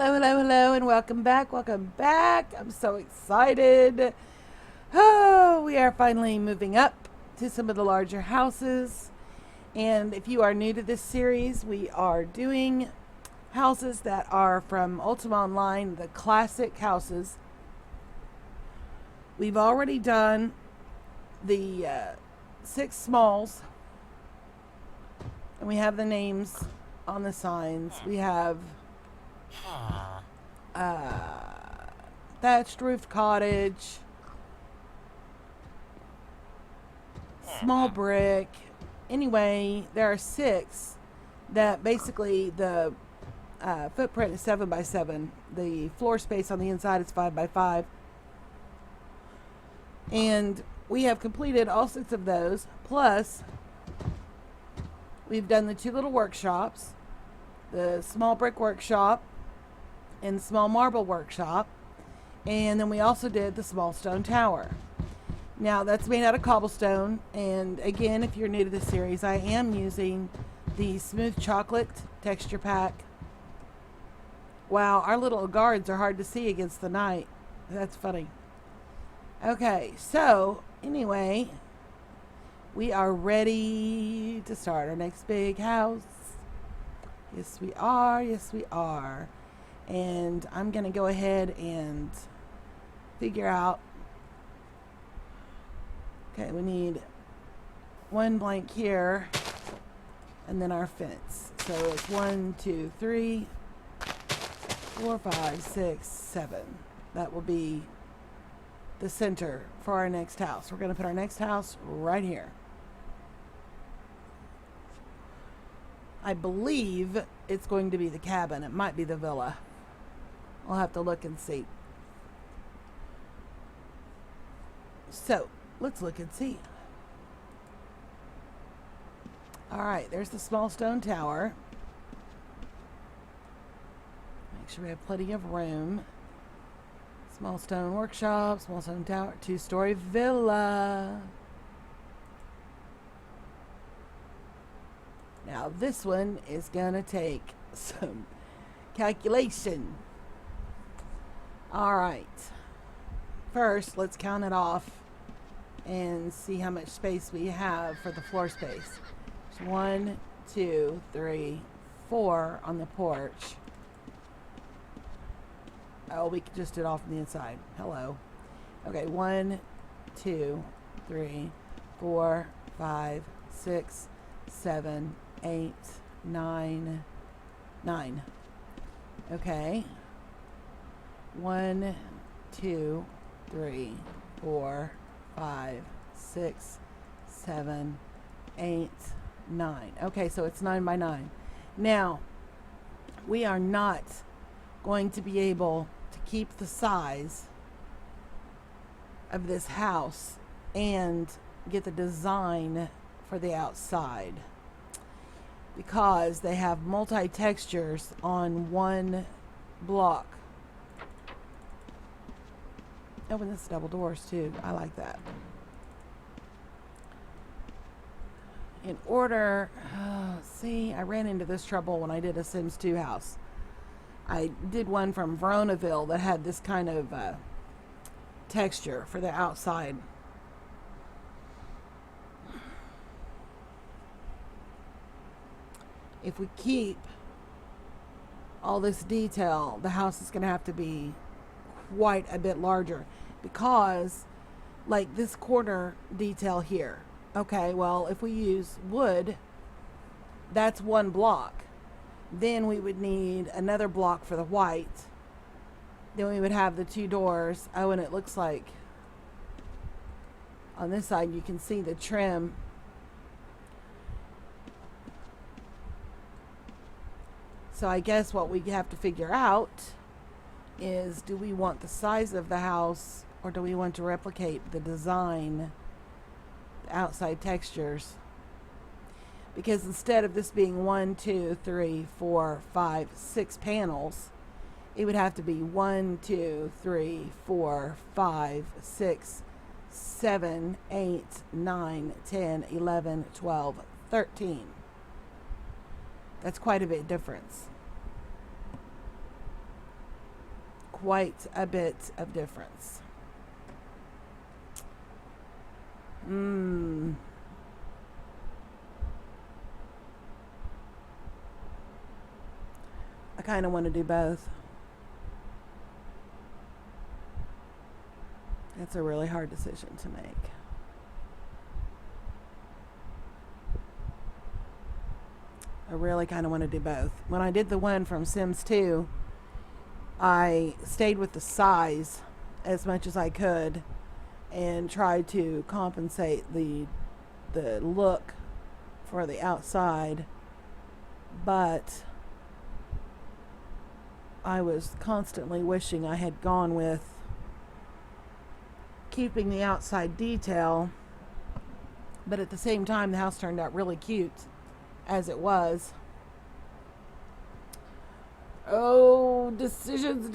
Hello, hello, hello, and welcome back. Welcome back. I'm so excited. Oh, we are finally moving up to some of the larger houses. And if you are new to this series, we are doing houses that are from Ultima Online, the classic houses. We've already done the 6 smalls, and we have the names on the signs. We have thatched roof cottage, small brick. Anyway, there are 6 that basically the footprint is 7 by 7. The floor space on the inside is 5 by 5. And we have completed all 6 of those. Plus, we've done the 2 little workshops, the small brick workshop and the small marble workshop. And then we also did the small stone tower. Now, that's made out of cobblestone. And again, if you're new to this series, I am using the smooth chocolate texture pack. Wow, our little guards are hard to see against the night. That's funny. Okay, so anyway, we are ready to start our next big house. Yes, we are. Yes, we are. And I'm going to go ahead and figure out. Okay, we need 1 blank here, and then our fence. So it's 1, 2, 3, 4, 5, 6, 7. That will be the center for our next house. We're going to put our next house right here. I believe it's going to be the cabin. It might be the villa. I'll have to look and see. So, let's look and see. Alright, there's the small stone tower. Make sure we have plenty of room. Small stone workshop, small stone tower, 2-story villa. Now this one is gonna take some calculation. Alright. First, let's count it off and see how much space we have for the floor space. So 1, 2, 3, 4 on the porch. Oh, we just did off on the inside. Hello. Okay, 1, 2, 3, 4, 5, 6, 7, 8, 9, 9. Okay. 1, 2, 3, 4, 5, 6, 7, 8, 9. Okay, so it's 9 by 9. Now, we are not going to be able to keep the size of this house and get the design for the outside because they have multi-textures on one block. Oh, and this double doors too. I like that. In order, see, I ran into this trouble when I did a Sims 2 house. I did one from Veronaville that had this kind of texture for the outside. If we keep all this detail, the house is going to have to be quite a bit larger because, like this corner detail here. Okay, well, if we use wood, that's 1 block. Then we would need another block for the white. Then we would have the 2 doors. Oh, and it looks like on this side you can see the trim. So I guess what we have to figure out is, do we want the size of the house or do we want to replicate the design, the outside textures? Because instead of this being 1, 2, 3, 4, 5, 6 panels, it would have to be 1, 2, 3, 4, 5, 6, 7, 8, 9, 10, 11, 12, 13. That's quite a bit difference. quite a bit of difference. I kind of want to do both. It's a really hard decision to make. I really kind of want to do both. When I did the one from Sims 2, I stayed with the size as much as I could and tried to compensate the look for the outside, but I was constantly wishing I had gone with keeping the outside detail, but at the same time the house turned out really cute as it was. Oh, decisions.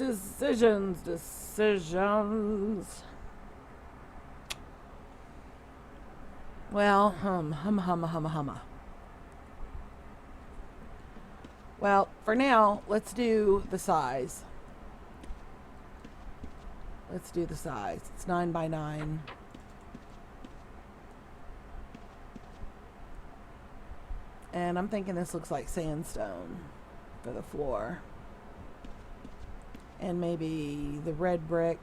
Well, Well, for now, let's do the size. It's 9 by 9. And I'm thinking this looks like sandstone for the floor. And maybe the red brick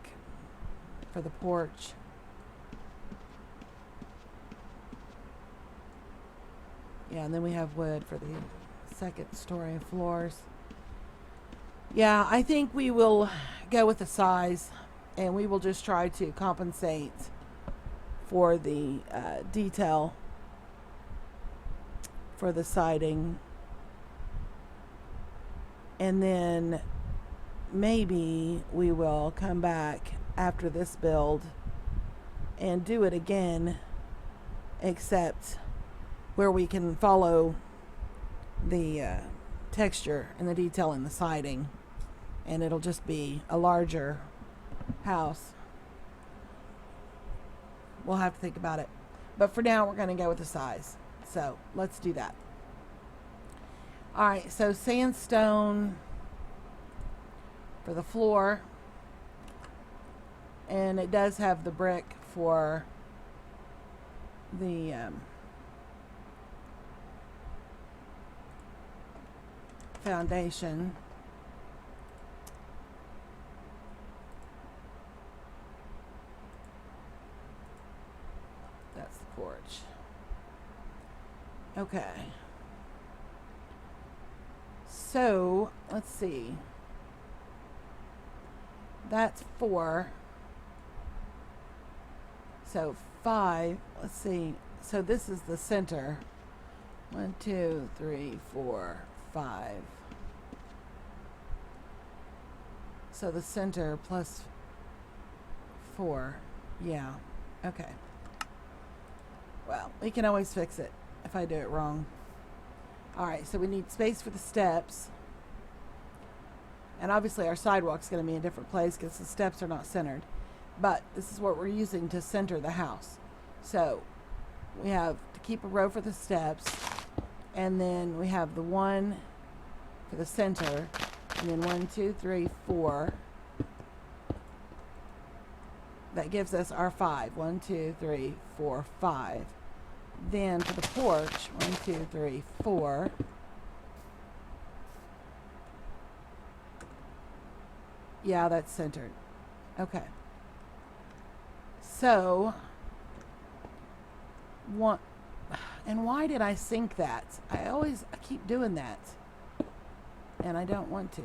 for the porch. Yeah, and then we have wood for the second story floors. Yeah, I think we will go with the size, and we will just try to compensate for the detail for the siding. And then maybe we will come back after this build and do it again, except where we can follow the texture and the detail in the siding, and it'll just be a larger house. We'll have to think about it, but for now we're going to go with the size. So let's do that. All right, so sandstone for the floor, and it does have the brick for the foundation. That's the porch. Okay. So, let's see. That's 4. So 5, let's see. So this is the center. 1, 2, 3, 4, 5. So the center plus 4. Yeah. Okay. Well, we can always fix it if I do it wrong. Alright, so we need space for the steps. And obviously our sidewalk's going to be in a different place because the steps are not centered. But this is what we're using to center the house. So we have to keep a row for the steps. And then we have the 1 for the center. And then 1, 2, 3, 4. That gives us our 5. 1, 2, 3, 4, 5. Then for the porch, 1, 2, 3, 4. Yeah, that's centered. Okay. So, one, and why did I sync that? I keep doing that, and I don't want to.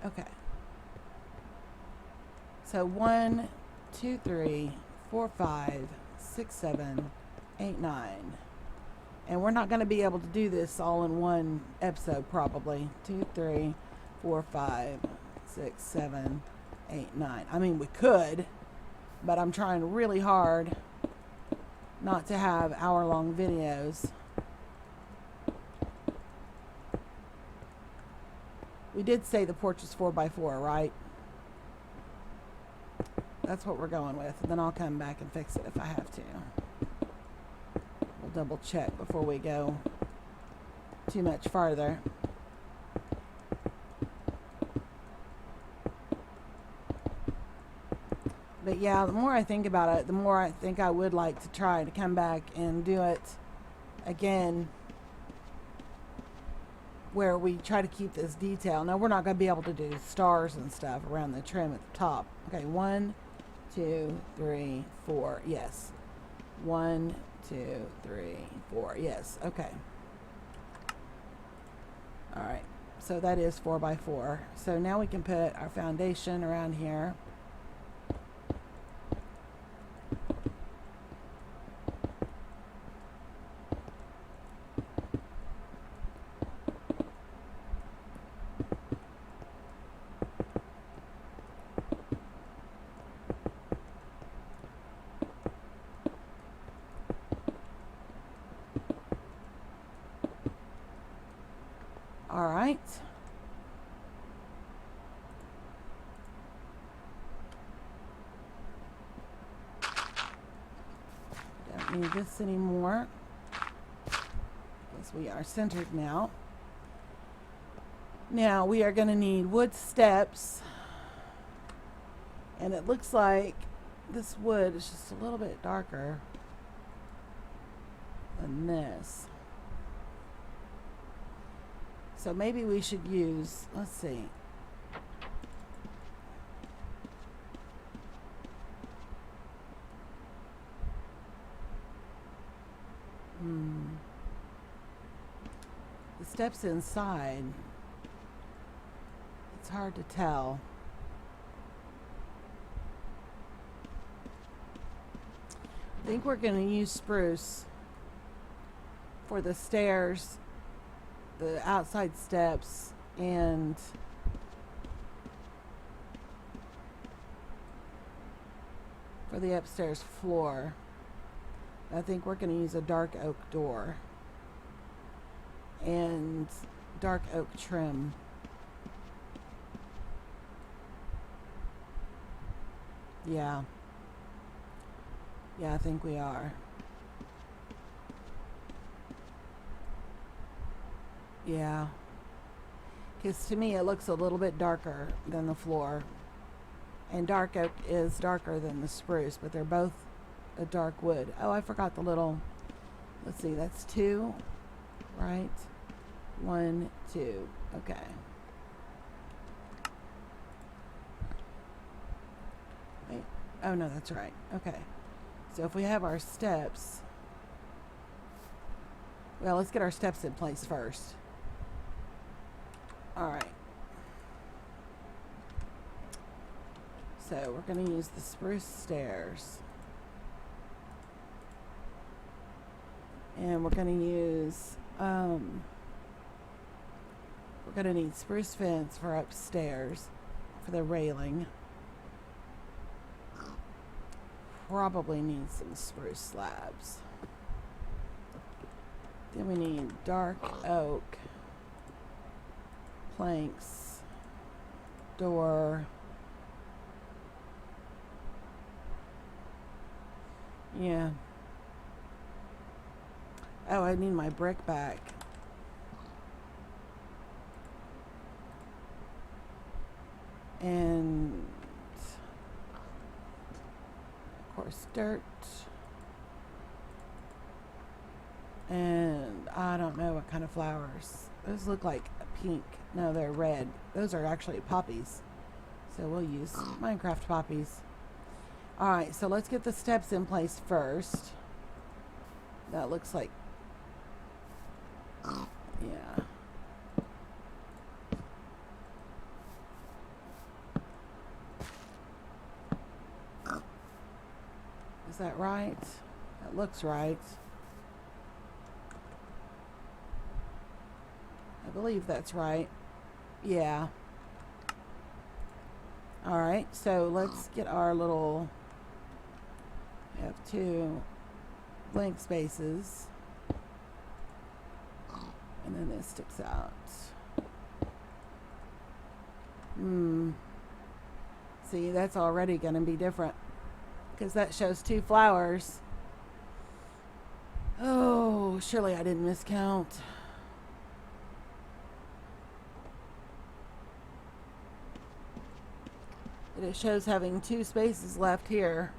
Okay. So 1, 2, 3, 4, 5, 6, 7, 8, 9. And we're not going to be able to do this all in one episode, probably. 2, 3, 4, 5, 6, 7, 8, 9. I mean, we could, but I'm trying really hard not to have hour-long videos. We did say the porch is 4 by 4, right? That's what we're going with. Then I'll come back and fix it if I have to. We'll double check before we go too much farther. But yeah, the more I think about it, the more I think I would like to try to come back and do it again, where we try to keep this detail. Now, we're not going to be able to do stars and stuff around the trim at the top. Okay, 1, 2, 3, 4. Yes. 1, 2, 3, 4. Yes. Okay. All right. So that is 4 by 4. So now we can put our foundation around here. All right. Don't need this anymore, because we are centered now. Now we are going to need wood steps, and it looks like this wood is just a little bit darker than this. So maybe we should use, let's see. The steps inside, it's hard to tell. I think we're going to use spruce for the stairs, the outside steps, and for the upstairs floor. I think we're going to use a dark oak door and dark oak trim. Yeah, I think we are. Yeah, because to me it looks a little bit darker than the floor, and dark oak is darker than the spruce, but they're both a dark wood. Oh, I forgot the little, let's see, that's 2, right? 1, 2, okay. Wait, oh no, that's right, okay. So if we have our steps, well, let's get our steps in place first. All right. So we're going to use the spruce stairs. And we're going to use, we're going to need spruce fence for upstairs for the railing. Probably need some spruce slabs. Then we need dark oak planks, door. Yeah. Oh, I need my brick back. And of course dirt. And I don't know what kind of flowers. Those look like pink. No, they're red. Those are actually poppies. So we'll use Minecraft poppies. Alright, so let's get the steps in place first. That looks like, yeah. Is that right? That looks right. I believe that's right. Yeah. Alright, so let's get our little, we have 2 blank spaces. And then this sticks out. See, that's already going to be different, because that shows 2 flowers. Oh, surely I didn't miscount. And it shows having 2 spaces left here.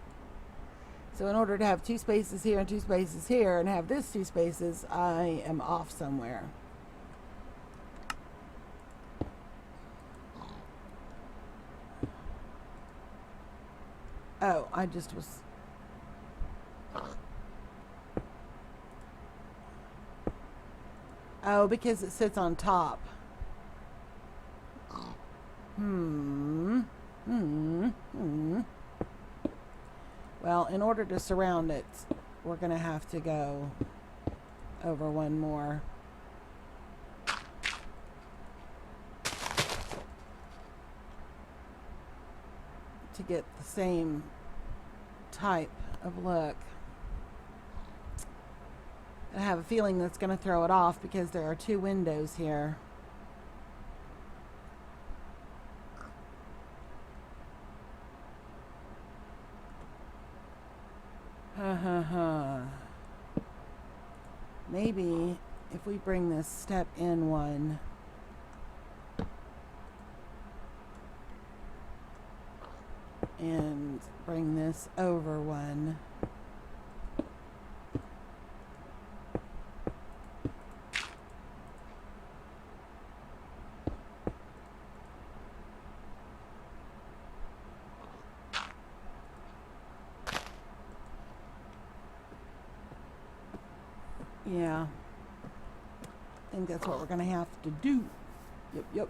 So in order to have 2 spaces here and 2 spaces here and have this 2 spaces, I am off somewhere. Oh, I just was... Oh, because it sits on top. Well, in order to surround it, we're going to have to go over one more. To get the same type of look. I have a feeling that's going to throw it off because there are 2 windows here. Maybe if we bring this step in one, and bring this over one, yeah, I think that's what we're gonna have to do. Yep.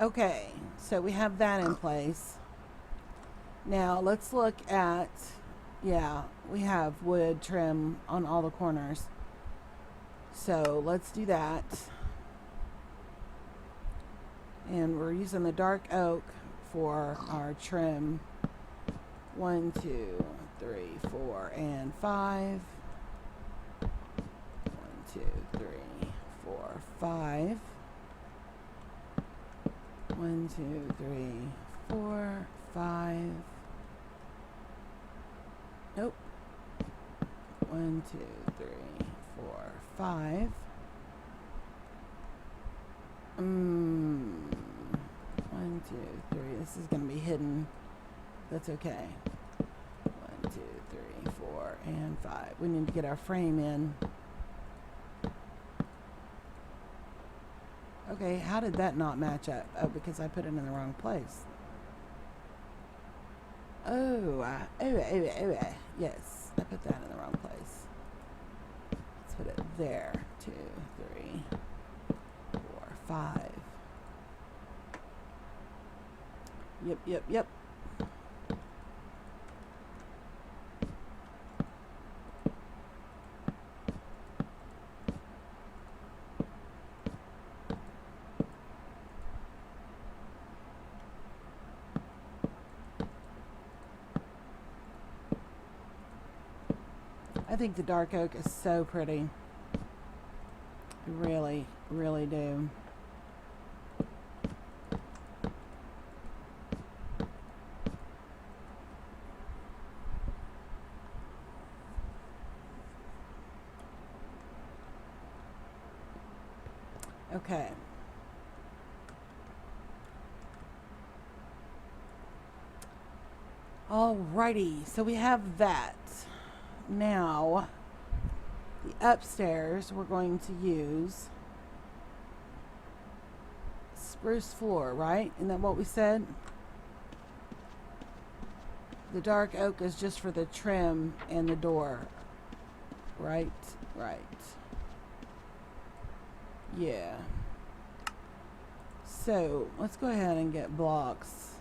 Okay, so we have that in place. Now let's look at, yeah, we have wood trim on all the corners. So let's do that. And we're using the dark oak for our trim. 1, 2, 3, 4, and 5. 1, 2, 3, 4, 5. 1, 2, 3, 4, 5. Nope. 1, 2, 3, 4, 5. 1, 2, 3. This is going to be hidden. That's okay. 1, 2, 3, 4, and 5. We need to get our frame in. Okay, how did that not match up? Oh, because I put it in the wrong place. Yes, I put that in the wrong place. Let's put it there. 2, 3, 4, 5. Yep. I think the dark oak is so pretty. I really, really do. Okay. Alrighty, so we have that. Now, the upstairs we're going to use spruce floor, right? Isn't that what we said? The dark oak is just for the trim and the door. Right. Yeah. So, let's go ahead and get blocks.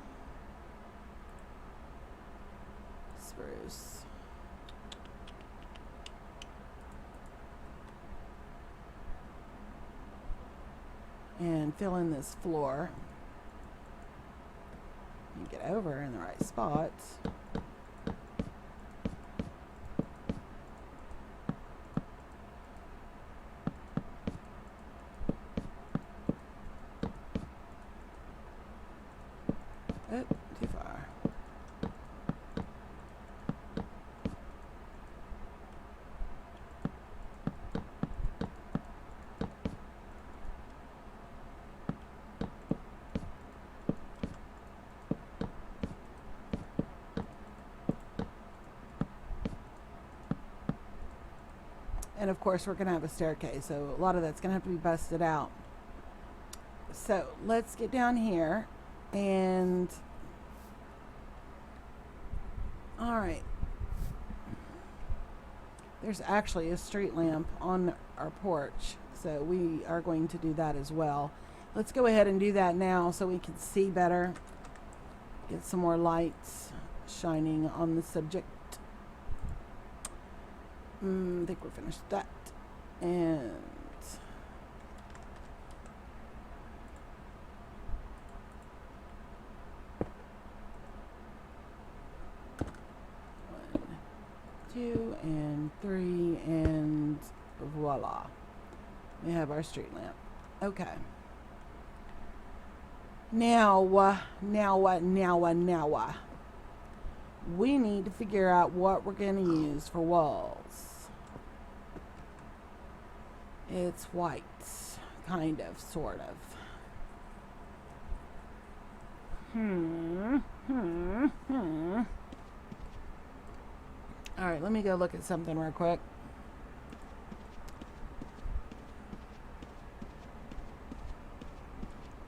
Spruce. And fill in this floor. You get over in the right spot. Oh, too far. And of course, we're going to have a staircase, so a lot of that's going to have to be busted out. So let's get down here and all right. There's actually a street lamp on our porch, so we are going to do that as well. Let's go ahead and do that now so we can see better. Get some more lights shining on the subject. I think we're finished with that. And one, two, and three, and voila. We have our street lamp. Okay. Now what? We need to figure out what we're going to use for walls. It's white, kind of, sort of. All right, let me go look at something real quick.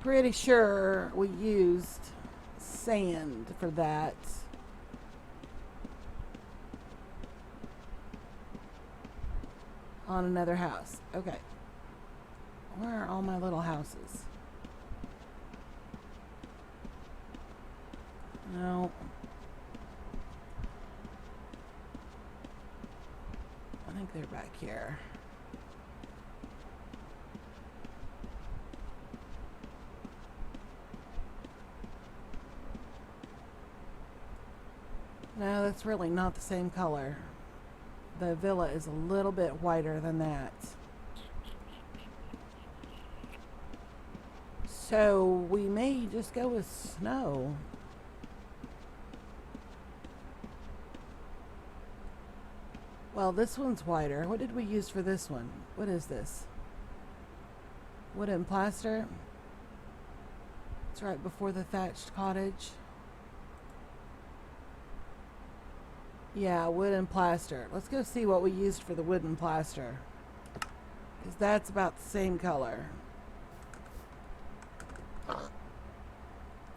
Pretty sure we used sand for that. On another house. Okay. Where are all my little houses? No. I think they're back here. No, that's really not the same color. The villa is a little bit whiter than that. So we may just go with snow. Well, this one's whiter. What did we use for this one? What is this? Wood and plaster? It's right before the thatched cottage. Yeah, wood and plaster. Let's go see what we used for the wood and plaster. Because that's about the same color.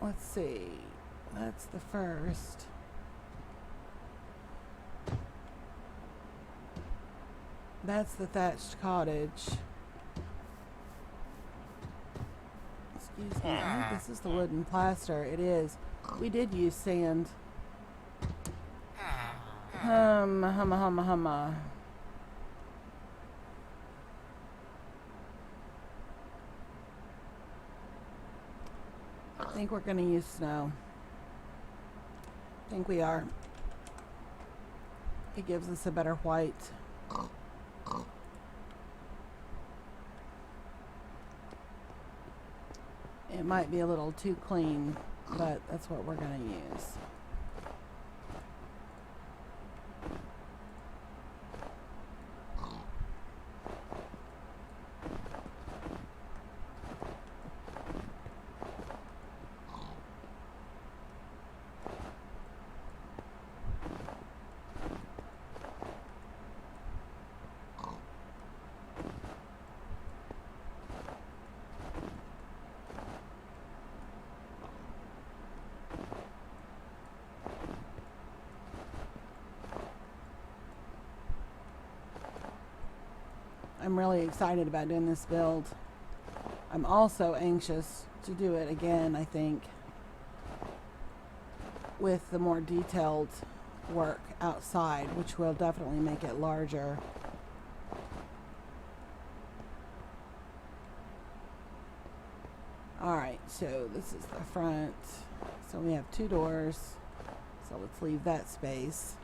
Let's see. That's the first. That's the thatched cottage. Excuse me. I think this is the wood and plaster. It is. We did use sand. Humma. I think we're going to use snow. I think we are. It gives us a better white. It might be a little too clean, but that's what we're going to use. I'm really excited about doing this build. I'm also anxious to do it again, I think, with the more detailed work outside, which will definitely make it larger. Alright, so this is the front. So we have 2 doors. So let's leave that space.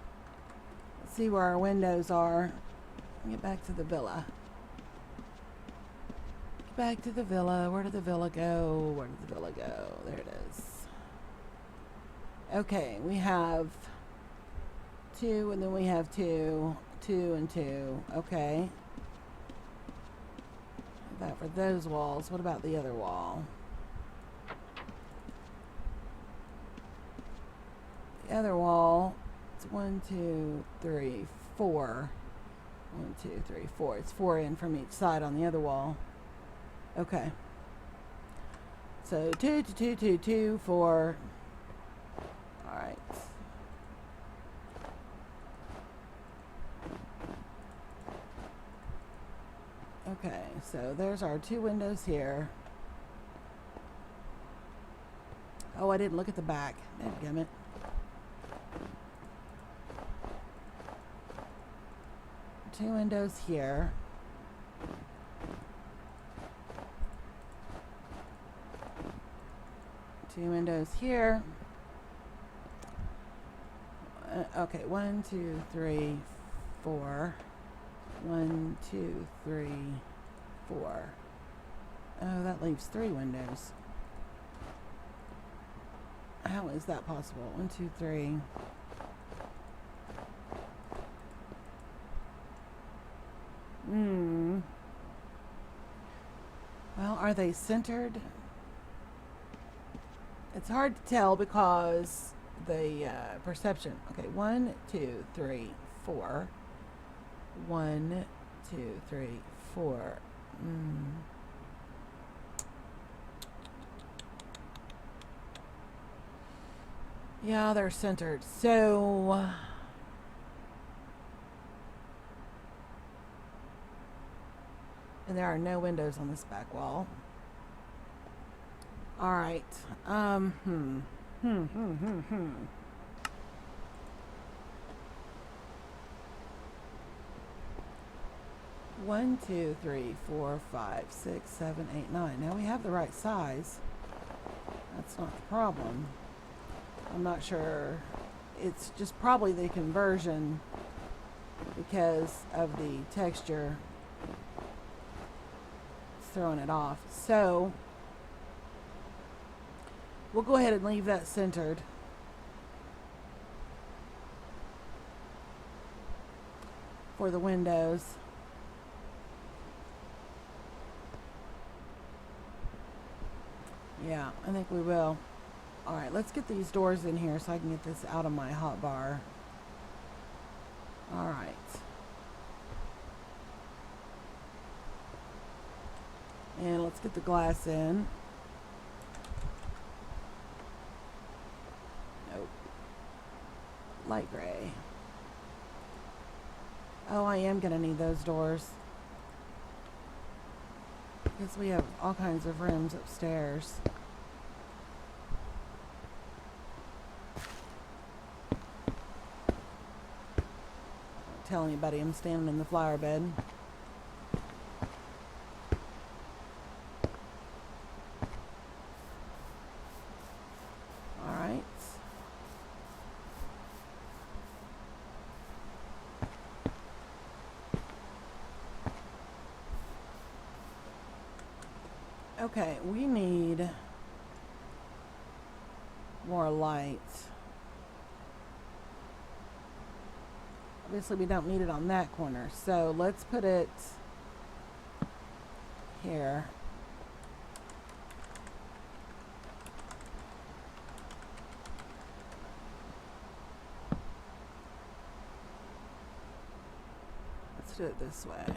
Let's see where our windows are. Get back to the villa. Back to the villa. Where did the villa go? Where did the villa go? There it is. Okay, we have 2, and then we have 2, 2, and 2. Okay. That for those walls. What about the other wall? The other wall, it's 1, 2, 3, 4. 1, 2, 3, 4. It's 4 in from each side on the other wall. Okay. So 2, 2, 2, 2, 2, 4. All right. Okay, so there's our 2 windows here. Oh, I didn't look at the back. Dadgummit. Two windows here. Two windows here. Okay, 1, 2, 3, 4. 1, 2, 3, 4. Oh, that leaves 3 windows. How is that possible? 1, 2, 3. Well, are they centered? It's hard to tell because the perception. Okay, 1, 2, 3, 4. 1, 2, 3, 4. Yeah, they're centered. So and there are no windows on this back wall. All right. 1, 2, 3, 4, 5, 6, 7, 8, 9. Now we have the right size. That's not the problem. I'm not sure. It's just probably the conversion because of the texture. It's throwing it off. So we'll go ahead and leave that centered. For the windows. Yeah, I think we will. Alright, let's get these doors in here so I can get this out of my hotbar. Alright. And let's get the glass in. Nope. Light gray. Oh, I am going to need those doors. Because we have all kinds of rooms upstairs. Don't tell anybody I'm standing in the flower bed. Alright. Okay, we need more light. Obviously we don't need it on that corner, so let's put it here. Let's do it this way.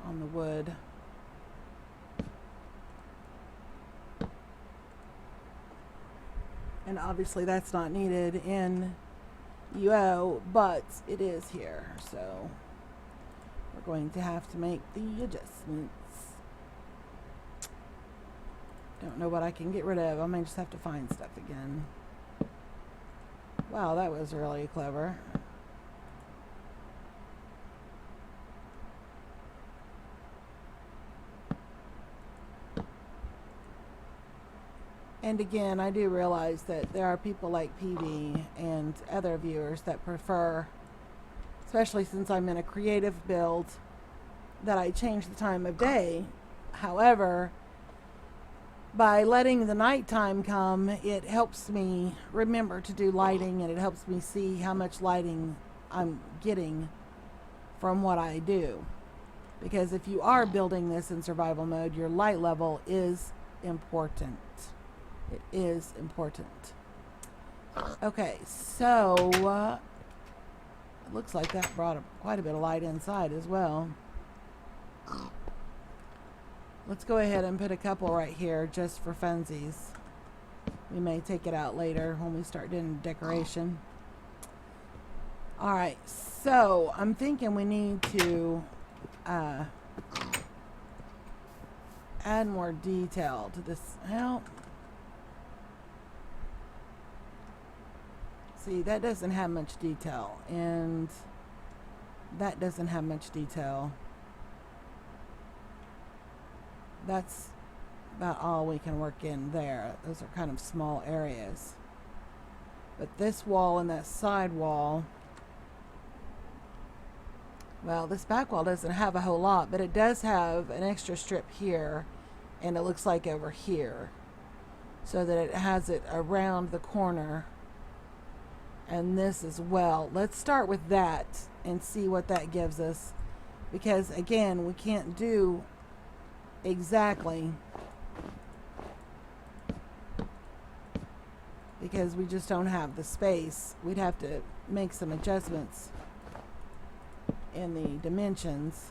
On the wood. And obviously that's not needed in UO, but it is here. So we're going to have to make the adjustments. Don't know what I can get rid of. I may just have to find stuff again. Wow, that was really clever. And again, I do realize that there are people like PV and other viewers that prefer, especially since I'm in a creative build, that I change the time of day. However, by letting the nighttime come, it helps me remember to do lighting, and it helps me see how much lighting I'm getting from what I do. Because if you are building this in survival mode, your light level is important. It is important. Okay, so It looks like that brought quite a bit of light inside as well. Let's go ahead and put a couple right here just for funsies. We may take it out later when we start doing decoration. Alright, so I'm thinking we need to add more detail to this. Well, see, that doesn't have much detail, and that doesn't have much detail. That's about all we can work in there. Those are kind of small areas. But this wall and that side wall, well, this back wall doesn't have a whole lot, but it does have an extra strip here, and it looks like over here, so that it has it around the corner, and this as well. Let's start with that and see what that gives us, because again, we can't do exactly, because we just don't have the space. We'd have to make some adjustments in the dimensions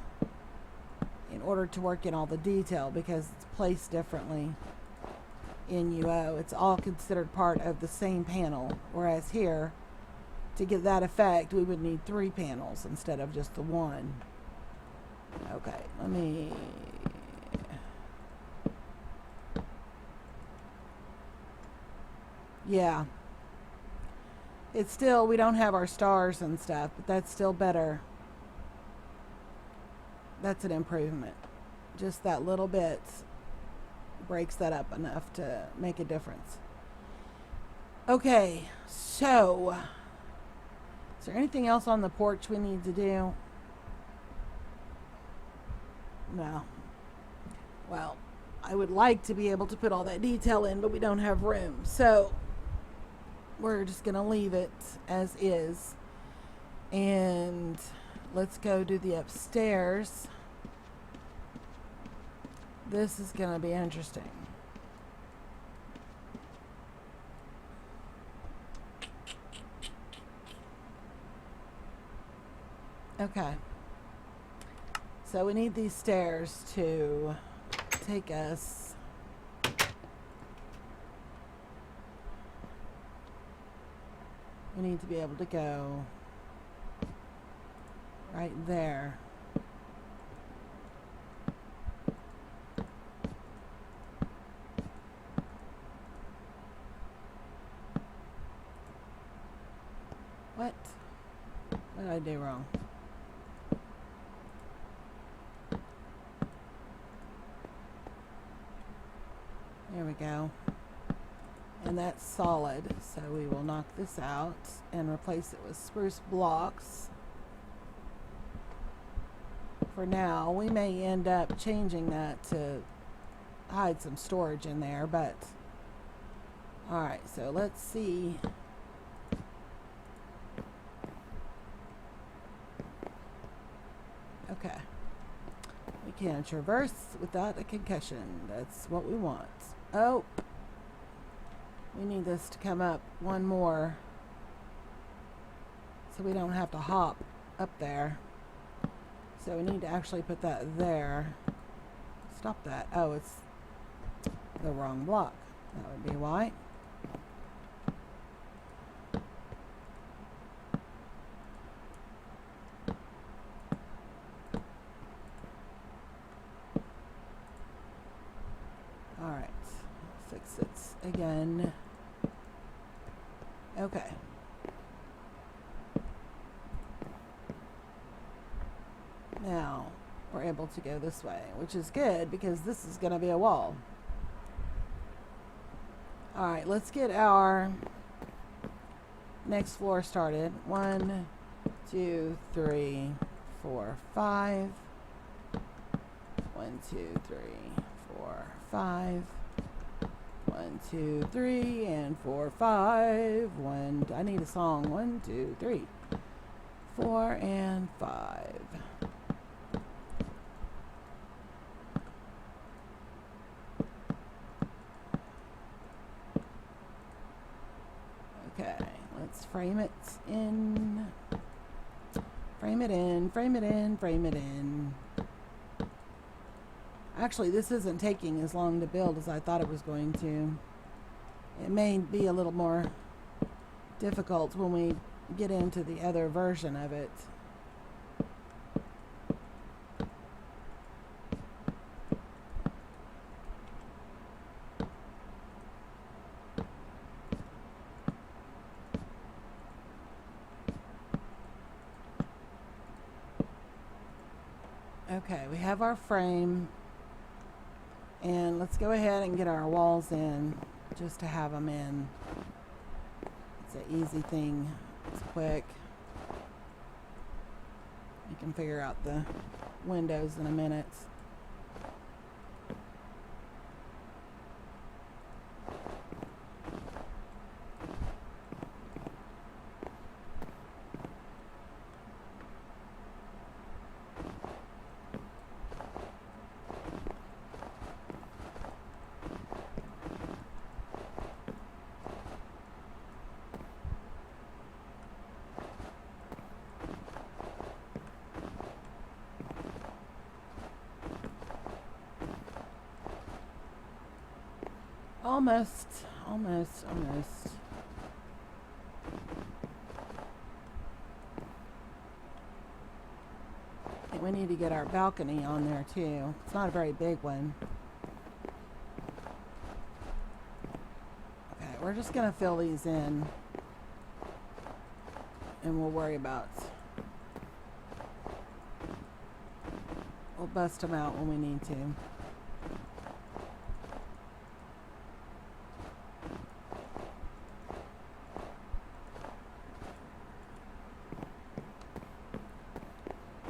in order to work in all the detail, because it's placed differently in UO. It's all considered part of the same panel, whereas here, to get that effect, we would need 3 panels instead of just the one. Okay, let me... Yeah. It's still, we don't have our stars and stuff, but that's still better. That's an improvement. Just that little bit breaks that up enough to make a difference. Okay, so is there anything else on the porch we need to do? No. Well, I would like to be able to put all that detail in, but we don't have room. So we're just going to leave it as is. And let's go do the upstairs. This is going to be interesting. Okay. So we need these stairs to take us we need to be able to go right there. What did I do wrong? There we go. And that's solid, so we will knock this out and replace it with spruce blocks. For now, we may end up changing that to hide some storage in there, but alright, so let's see. Okay. We can traverse without a concussion. That's what we want. Oh, we need this to come up one more so we don't have to hop up there. So we need to actually put that there. Stop that. Oh, it's the wrong block. That would be why. Alright, fix it again. Okay. Now, we're able to go this way, which is good because this is going to be a wall. Alright, let's get our next floor started. 1, 2, 3, 4, 5. 1, 2, 3, 4, 5. 1, 2, 3, and 4, 5. I need a song. 1, 2, 3, 4, and 5. Okay, let's frame it in. Frame it in, frame it in, frame it in. Actually, this isn't taking as long to build as I thought it was going to. It may be a little more difficult when we get into the other version of it. Okay, we have our frame, and let's go ahead and get our walls in just to have them in. It's an easy thing. It's quick. You can figure out the windows in a minute. Almost. I think we need to get our balcony on there too. It's not a very big one. Okay, we're just gonna fill these in, and we'll worry about. We'll bust them out when we need to.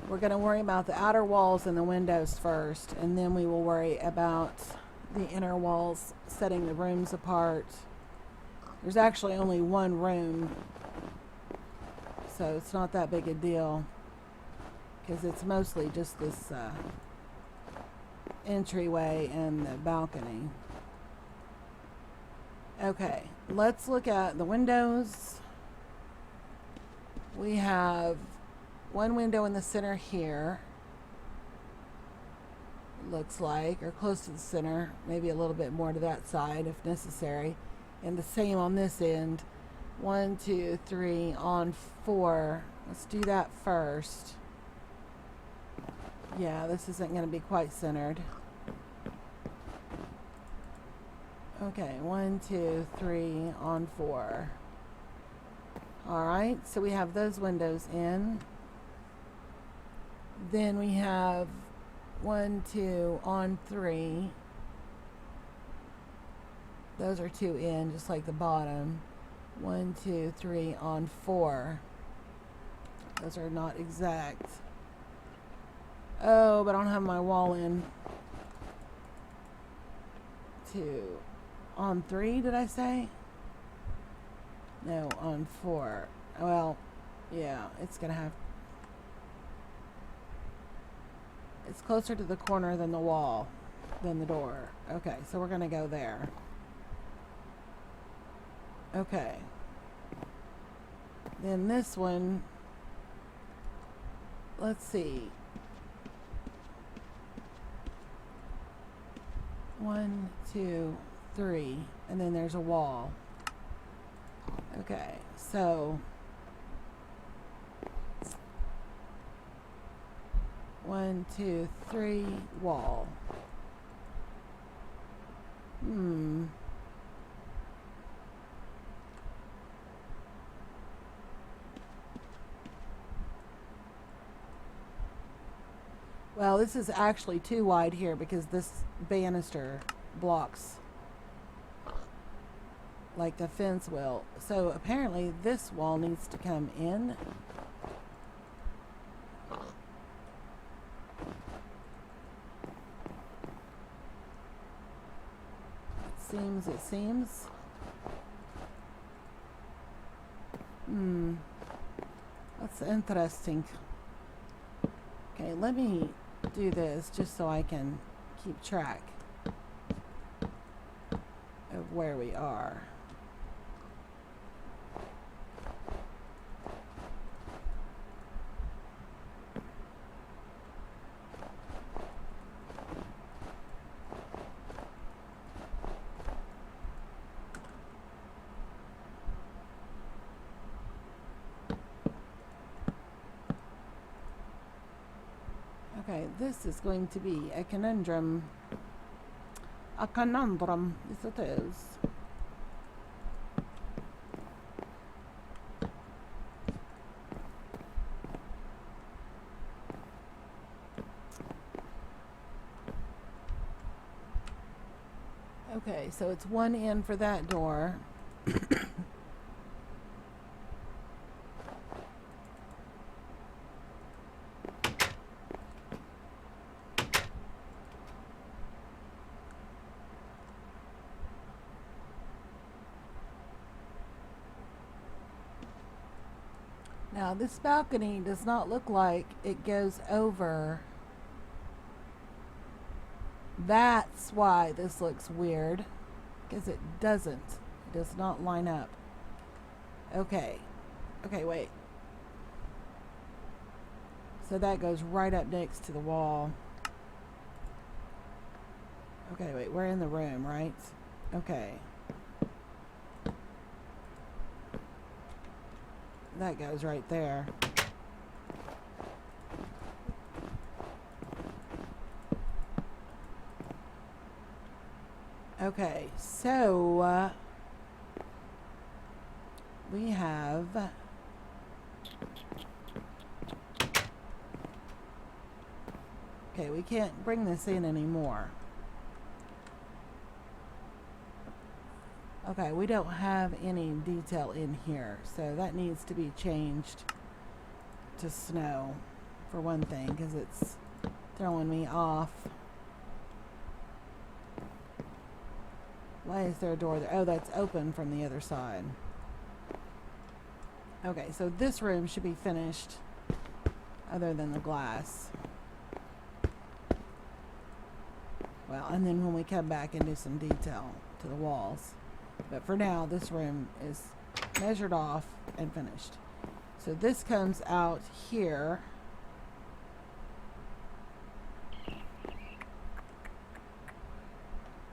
We're going to worry about the outer walls and the windows first, and then we will worry about the inner walls, setting the rooms apart. There's actually only one room, so it's not that big a deal, because it's mostly just this entryway and the balcony. Okay, let's look at the windows. We have one window in the center here, looks like, or close to the center, maybe a little bit more to that side if necessary, and the same on this end. 1, 2, 3 on 4. Let's do that first. Yeah, this isn't going to be quite centered. Okay, 1, 2, 3 on 4. Alright, so we have those windows in. Then we have 1, 2 on 3. Those are 2 in, just like the bottom. 1, 2, 3 on 4. Those are not exact. Oh, but I don't have my wall in. 2 on 3, did I say? No, on 4. Well, yeah, it's gonna have. It's closer to the corner than the wall, than the door. Okay, so we're gonna go there. Okay. Then this one, let's see. 1, 2, 3, and then there's a wall. Okay, so 1, 2, 3, wall. Well, this is actually too wide here because this banister blocks like the fence will. So apparently this wall needs to come in. It seems. That's interesting. Okay, let me do this just so I can keep track of where we are. this is going to be a conundrum. A conundrum, yes it is. Okay, so it's one in for that door. Now this balcony does not look like it goes over. That's why this looks weird, because it doesn't. It does not line up. Okay. Okay, wait. So that goes right up next to the wall. Okay, wait, we're in the room, right? Okay. That goes right there. Okay, so we have okay, we can't bring this in anymore. Okay, we don't have any detail in here, so that needs to be changed to snow for one thing, because it's throwing me off. Why is there a door there? Oh, that's open from the other side. Okay, so this room should be finished other than the glass. Well, and then when we come back and do some detail to the walls. But for now, this room is measured off and finished. So this comes out here.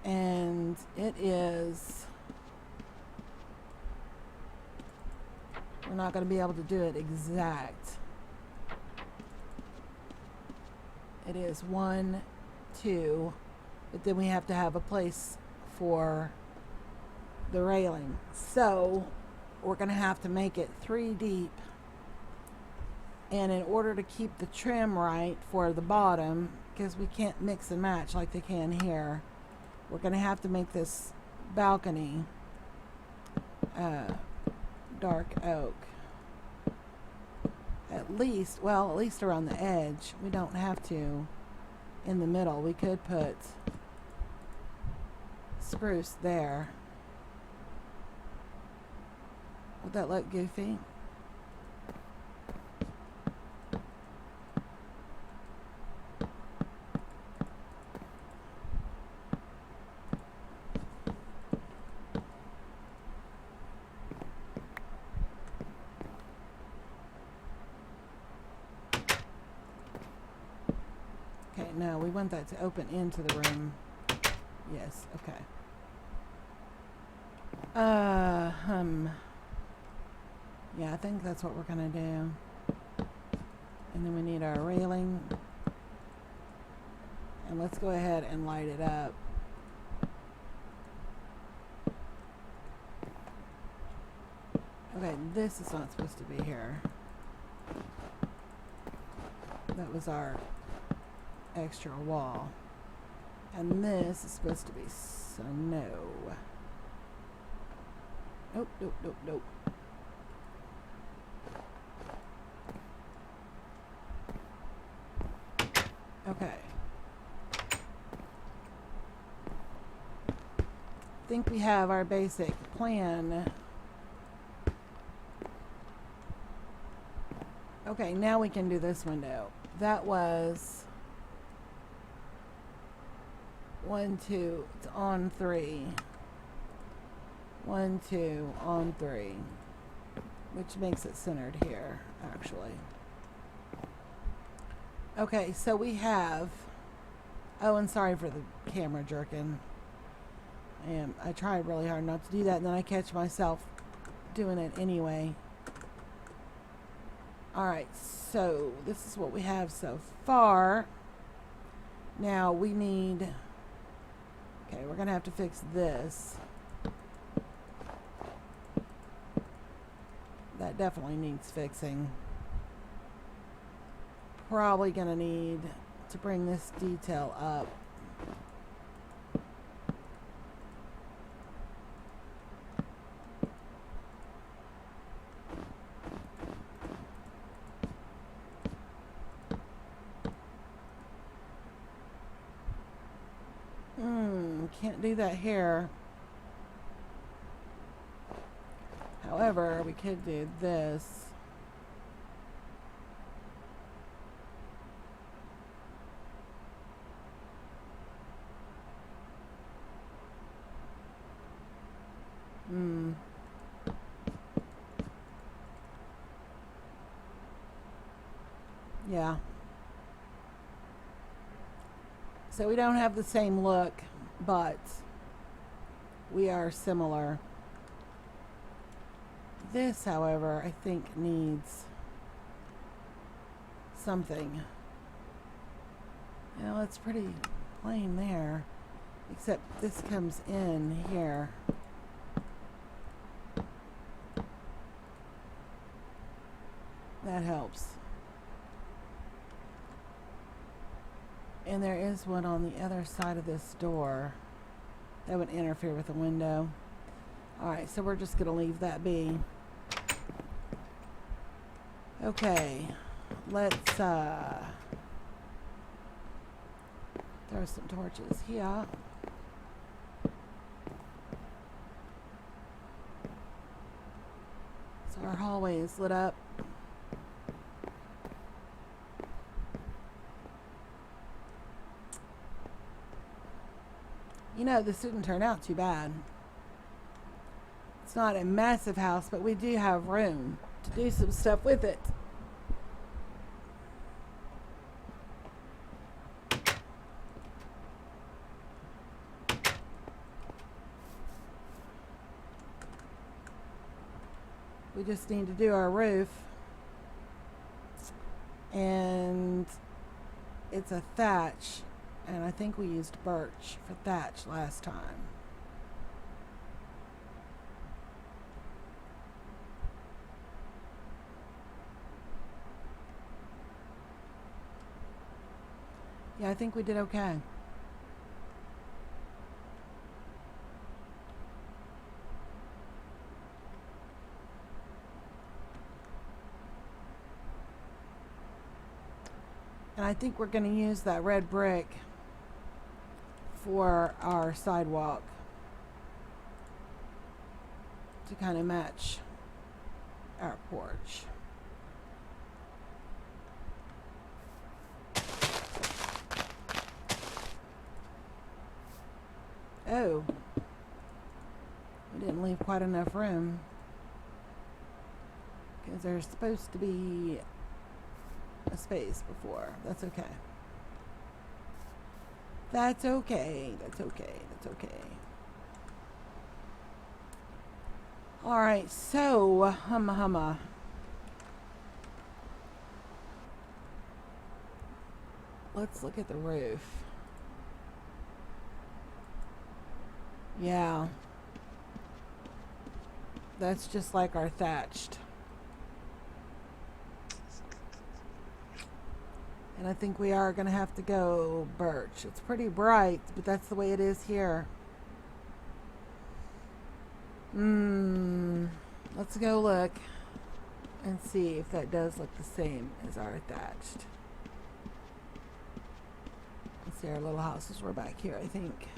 And it is, we're not going to be able to do it exact. It is 1, 2, but then we have to have a place for the railing. So we're going to have to make it 3 deep. And in order to keep the trim right for the bottom, because we can't mix and match like they can here, we're going to have to make this balcony dark oak. At least around the edge. We don't have to in the middle. We could put spruce there. Would that look goofy? No, we want that to open into the room. Yes, okay. Yeah, I think that's what we're gonna do. And then we need our railing. And let's go ahead and light it up. Okay, this is not supposed to be here. That was our extra wall, and this is supposed to be snow. Nope, nope, nope, nope. Okay. I think we have our basic plan. Okay, now we can do this window. That was 1, 2, it's on 3. 1, 2, on 3. Which makes it centered here, actually. Okay, so we have, oh, and sorry for the camera jerking. And I tried really hard not to do that, and then I catch myself doing it anyway. Alright, so this is what we have so far. Now we need, okay, we're gonna have to fix this. That definitely needs fixing. Probably gonna need to bring this detail up. Can't do that here. However, we could do this. Yeah. So we don't have the same look, but we are similar. This, however, I think needs something. You know, it's pretty plain there, except this comes in here. That helps. And there is one on the other side of this door that would interfere with the window. Alright, so we're just going to leave that be. Okay, let's throw some torches here. So our hallway is lit up. You know, this didn't turn out too bad. It's not a massive house, but we do have room to do some stuff with it. We just need to do our roof. And it's a thatch. And I think we used birch for thatch last time. Yeah, I think we did okay. And I think we're going to use that red brick for our sidewalk to kind of match our porch. Oh, we didn't leave quite enough room because there's supposed to be a space before. That's okay. That's okay. That's okay. That's okay. Alright, so humma. Let's look at the roof. Yeah. That's just like our thatched. And I think we are going to have to go birch. It's pretty bright, but that's the way it is here. Let's go look and see if that does look the same as our thatched. Let's see, our little houses were back here, I think.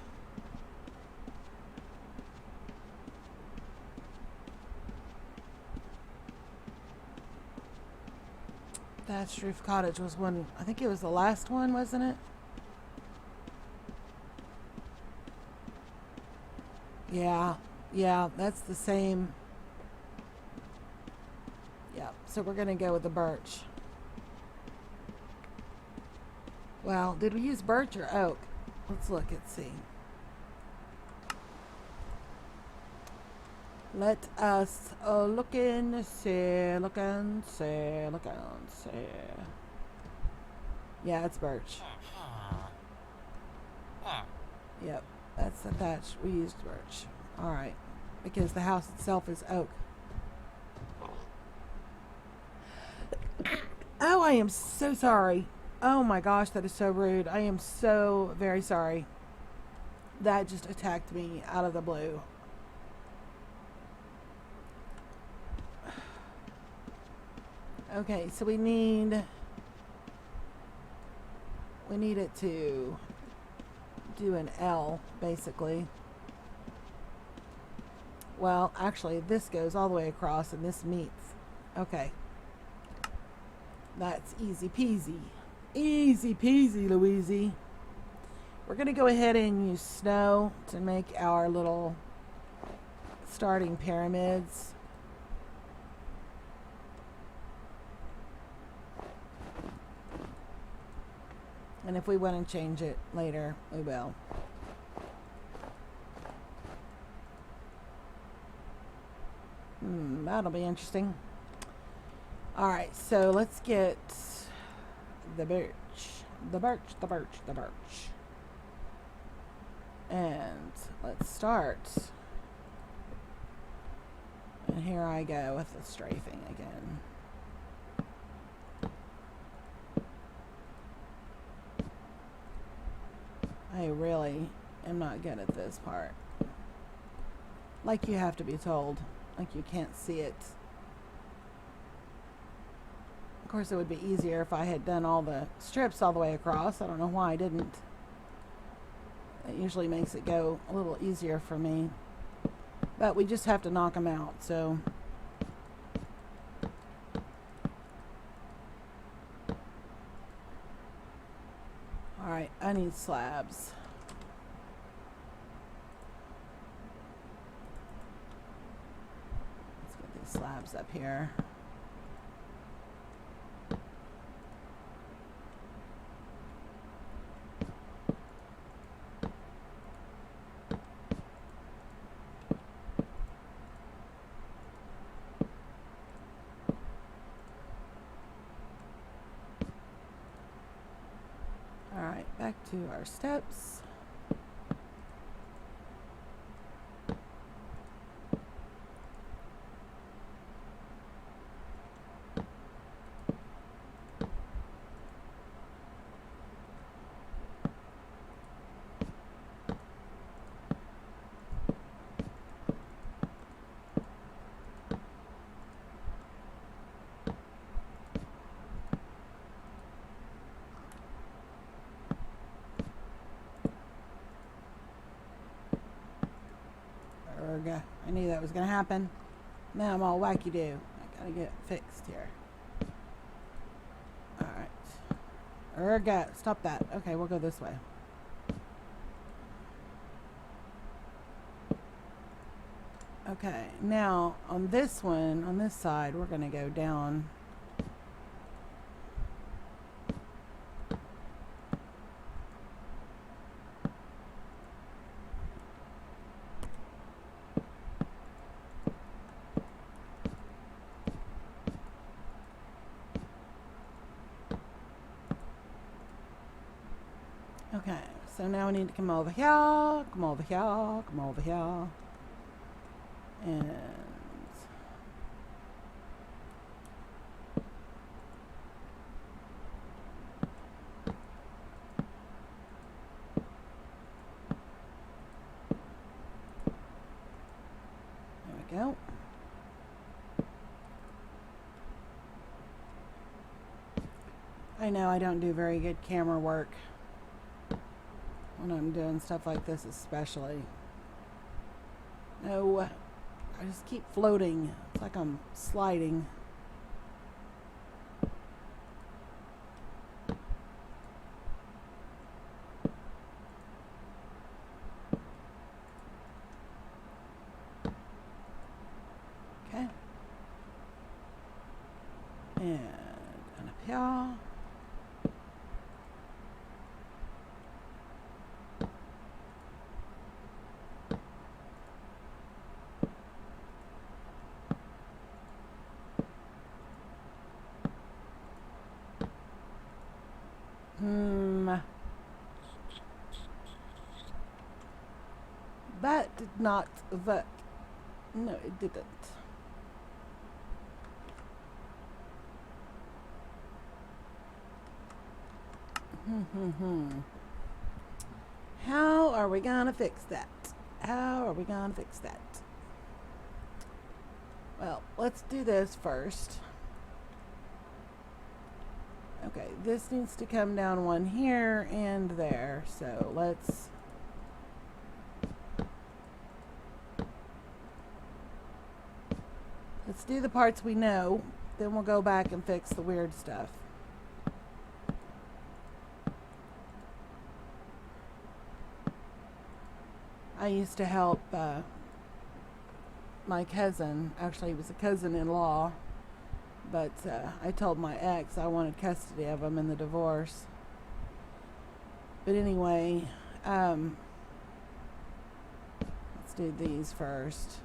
Thatched roof cottage was one, I think it was the last one, wasn't it? Yeah, that's the same. Yeah, so we're gonna go with the birch. Well, did we use birch or oak? Let's look and see. Let us look and see, look and see. Yeah, it's birch. Yep, that's the thatch. We used birch. Alright. Because the house itself is oak. Oh, I am so sorry. Oh my gosh, that is so rude. I am so very sorry. That just attacked me out of the blue. Okay, so we need it to do an L, basically. Well, actually, this goes all the way across and this meets. Okay. That's easy peasy. Easy peasy, Louise. We're going to go ahead and use snow to make our little starting pyramids. And if we want to change it later, we will. That'll be interesting. Alright, so let's get the birch. The birch. And let's start. And here I go with the strafing again. I really am not good at this part. Like you have to be told. Like you can't see it. Of course, it would be easier if I had done all the strips all the way across. I don't know why I didn't. It usually makes it go a little easier for me. But we just have to knock them out, so... Alright, I need slabs. Let's get these slabs up here. Alright, back to our steps. I knew that was going to happen. Now I'm all wacky-do. I gotta get fixed here. Alright. Stop that. Okay, we'll go this way. Okay, now on this one, on this side, we're going to go down. Okay, so now we need to come over here, come over here, come over here. And there we go. I know I don't do very good camera work when I'm doing stuff like this, especially. No, I just keep floating. It's like I'm sliding. Okay. And up here. That did not work. No, it didn't. How are we gonna fix that? How are we gonna fix that? Well, let's do this first. Okay, this needs to come down one here and there. So let's do the parts we know, then we'll go back and fix the weird stuff. I used to help my cousin. Actually, he was a cousin-in-law, but I told my ex I wanted custody of him in the divorce. But anyway, let's do these first.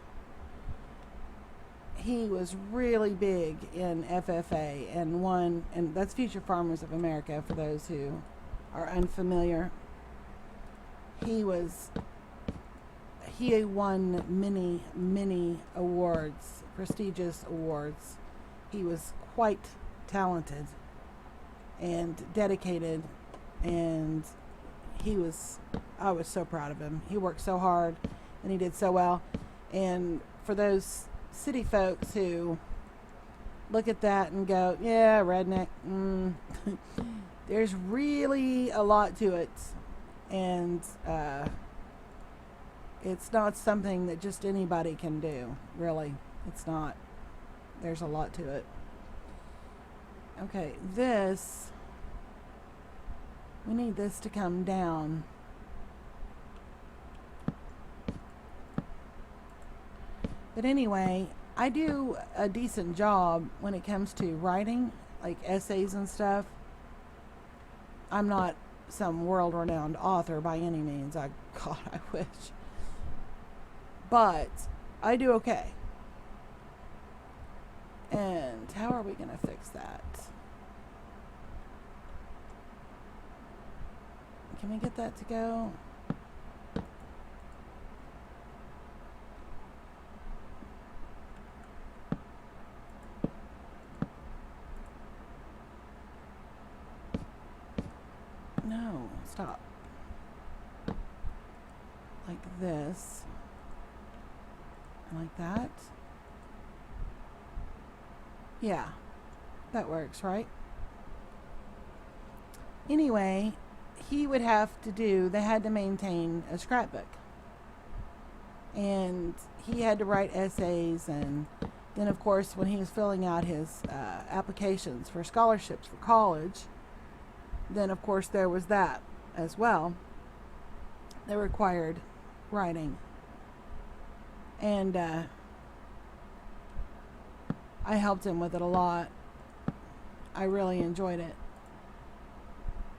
He was really big in FFA, and that's Future Farmers of America for those who are unfamiliar. He won many awards, prestigious awards. He was quite talented and dedicated, and I was so proud of him. He worked so hard and he did so well. And for those city folks who look at that and go, yeah, redneck, there's really a lot to it. And it's not something that just anybody can do, really. It's not. There's a lot to it. Okay, we need this to come down. But anyway, I do a decent job when it comes to writing, like essays and stuff. I'm not some world-renowned author by any means. God, I wish. But I do okay. And how are we going to fix that? Can we get that to go? No, stop. Like this. Like that. Yeah, that works, right? Anyway, they had to maintain a scrapbook. And he had to write essays, and then of course when he was filling out his applications for scholarships for college, then of course there was that as well. They required writing. And I helped him with it a lot. I really enjoyed it.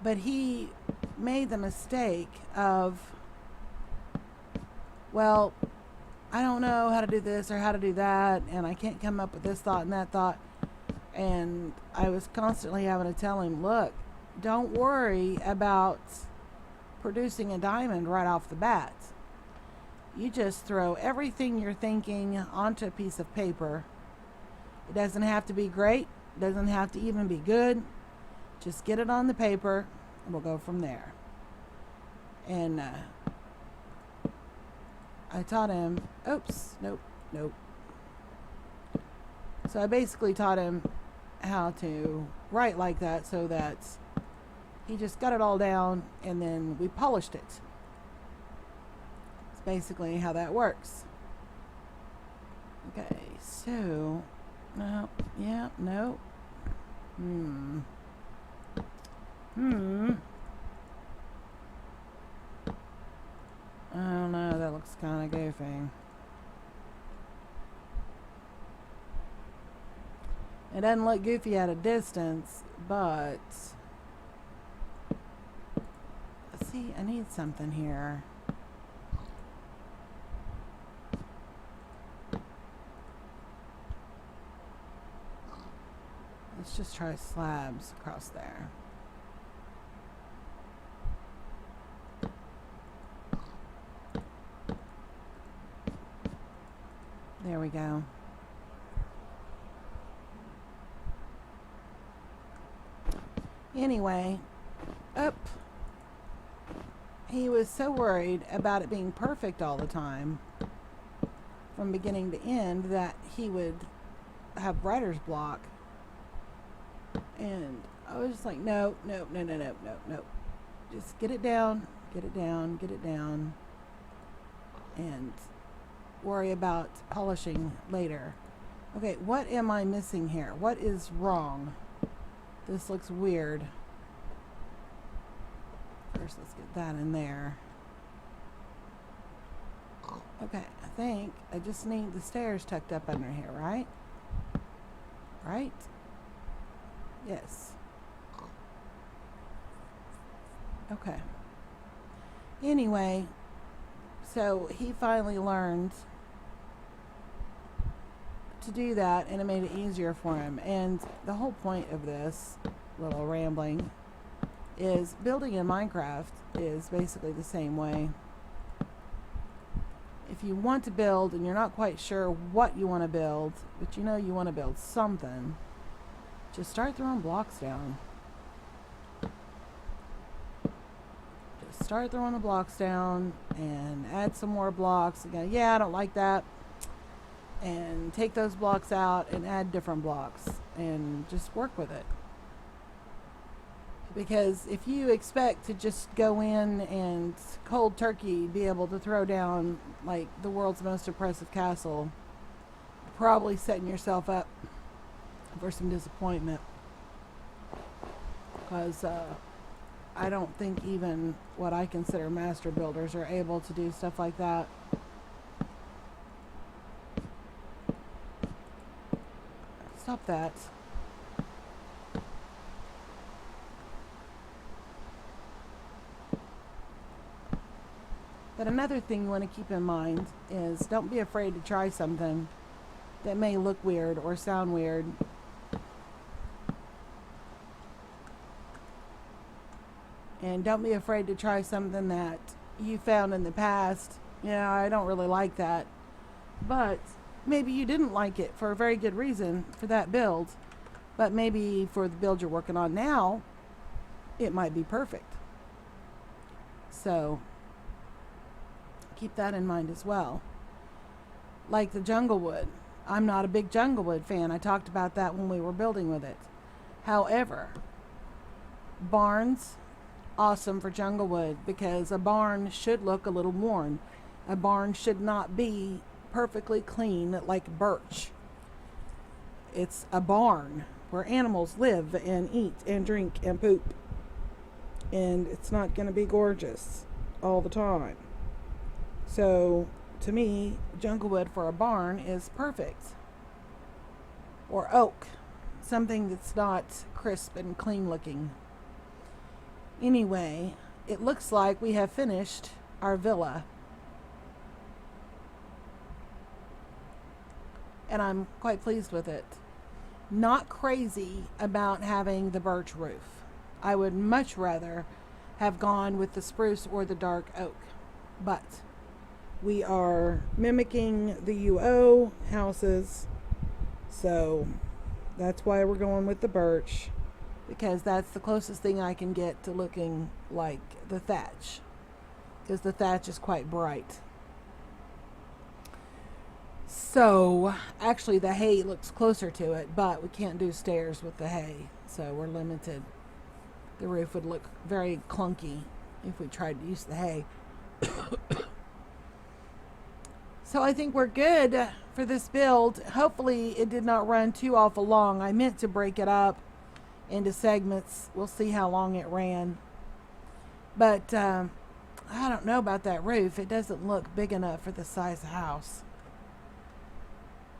But he made the mistake of, well, I don't know how to do this or how to do that, and I can't come up with this thought and that thought. And I was constantly having to tell him, look, don't worry about producing a diamond right off the bat. You just throw everything you're thinking onto a piece of paper. It doesn't have to be great. It doesn't have to even be good. Just get it on the paper, and we'll go from there. And I taught him, nope. So I basically taught him how to write like that, so that he just got it all down, and then we polished it. It's basically how that works. Okay, so no. I don't know, that looks kind of goofy. It doesn't look goofy at a distance, but see, I need something here. Let's just try slabs across there. There we go. Anyway, he was so worried about it being perfect all the time, from beginning to end, that he would have writer's block. And I was just like, no. Just get it down, and worry about polishing later. Okay, what am I missing here? What is wrong? This looks weird. First, let's get that in there. Okay, I think I just need the stairs tucked up under here, right? Right? Yes. Okay. Anyway, so he finally learned to do that, and it made it easier for him. And the whole point of this little rambling is building in Minecraft is basically the same way. If you want to build and you're not quite sure what you want to build, but you know you want to build something, just start throwing blocks down. Just start throwing the blocks down and add some more blocks. And go, yeah, I don't like that. And take those blocks out and add different blocks and just work with it. Because if you expect to just go in and cold turkey be able to throw down like the world's most impressive castle, you're probably setting yourself up for some disappointment. Because I don't think even what I consider master builders are able to do stuff like that. Stop that. But another thing you want to keep in mind is don't be afraid to try something that may look weird or sound weird. And don't be afraid to try something that you found in the past. Yeah, I don't really like that. But maybe you didn't like it for a very good reason for that build. But maybe for the build you're working on now, it might be perfect. So keep that in mind as well. Like the jungle wood. I'm not a big jungle wood fan. I talked about that when we were building with it. However, barns, awesome for jungle wood, because a barn should look a little worn. A barn should not be perfectly clean like birch. It's a barn where animals live and eat and drink and poop. And it's not going to be gorgeous all the time. So, to me, jungle wood for a barn is perfect. Or oak. Something that's not crisp and clean looking. Anyway, it looks like we have finished our villa. And I'm quite pleased with it. Not crazy about having the birch roof. I would much rather have gone with the spruce or the dark oak. But we are mimicking the UO houses, so that's why we're going with the birch, because that's the closest thing I can get to looking like the thatch, because the thatch is quite bright. So actually the hay looks closer to it, but we can't do stairs with the hay, so we're limited. The roof would look very clunky if we tried to use the hay. So I think we're good for this build. Hopefully it did not run too awful long. I meant to break it up into segments. We'll see how long it ran. But I don't know about that roof. It doesn't look big enough for the size of the house.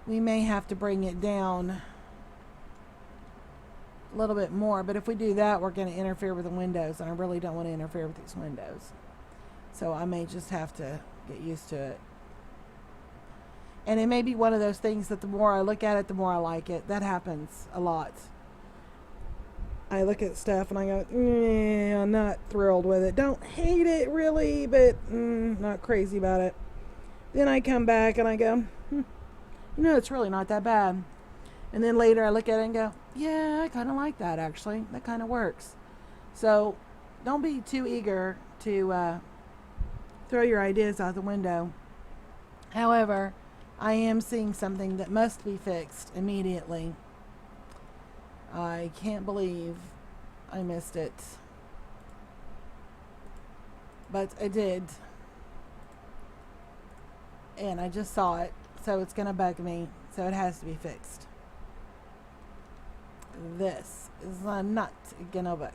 We may have to bring it down a little bit more. But if we do that, we're going to interfere with the windows. And I really don't want to interfere with these windows. So I may just have to get used to it. And it may be one of those things that the more I look at it, the more I like it. That happens a lot. I look at stuff and I go, I'm not thrilled with it. Don't hate it really, but not crazy about it. Then I come back and I go, It's really not that bad. And then later I look at it and go, yeah, I kind of like that actually. That kind of works. So don't be too eager to throw your ideas out the window. However, I am seeing something that must be fixed immediately. I can't believe I missed it. But I did. And I just saw it. So it's going to bug me. So it has to be fixed. This is not going to work.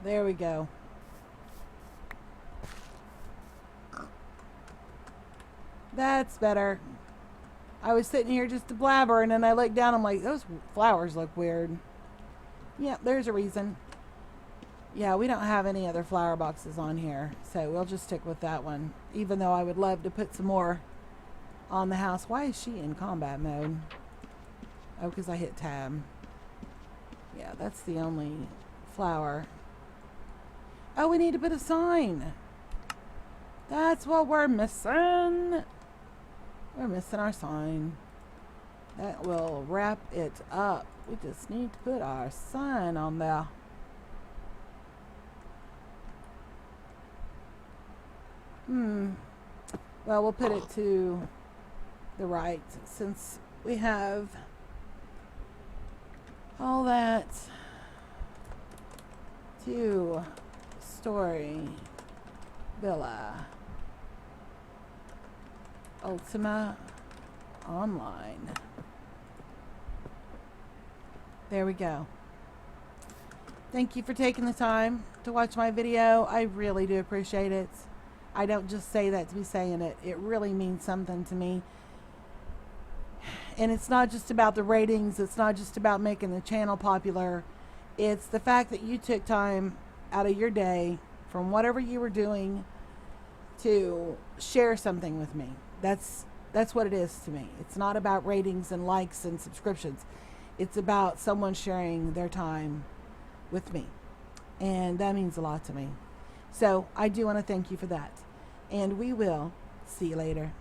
There we go. That's better. I was sitting here just to blabber, and then I looked down. I'm like, those flowers look weird. Yeah, there's a reason. Yeah, we don't have any other flower boxes on here, so we'll just stick with that one. Even though I would love to put some more on the house. Why is she in combat mode? Oh, because I hit tab. Yeah, that's the only flower. Oh, we need to put a sign. That's what we're missing. We're missing our sign. That will wrap it up. We just need to put our sign on there. Well, we'll put it to the right since we have all that two-story villa. Ultima Online. There we go. Thank you for taking the time to watch my video. I really do appreciate it. I don't just say that to be saying it. It really means something to me. And it's not just about the ratings. It's not just about making the channel popular. It's the fact that you took time out of your day from whatever you were doing to share something with me. That's what it is to me. It's not about ratings and likes and subscriptions. It's about someone sharing their time with me. And that means a lot to me. So I do want to thank you for that. And we will see you later.